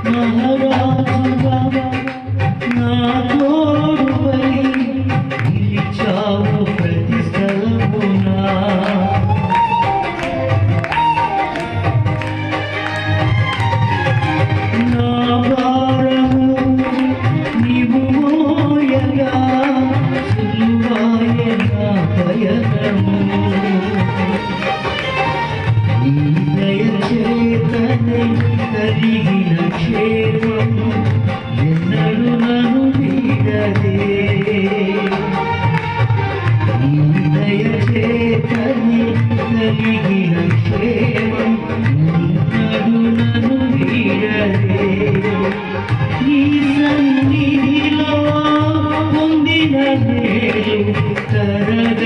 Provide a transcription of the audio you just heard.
మహారాజుగా నా తోడుపై నిలిచావు ప్రతి స్థలమునా. నా భారము నీవు మోయగా సులువాయె నా పయనము. నీ దయ చేతనే కలిగిన క్షేమము ఎన్నడూ నన్ను వీడదే. నీ దయ చేతనే కలిగిన క్షేమం ఎన్నడూ నన్ను వీడదే. నీ సన్నిధిలో పొందిన మేలు తరగ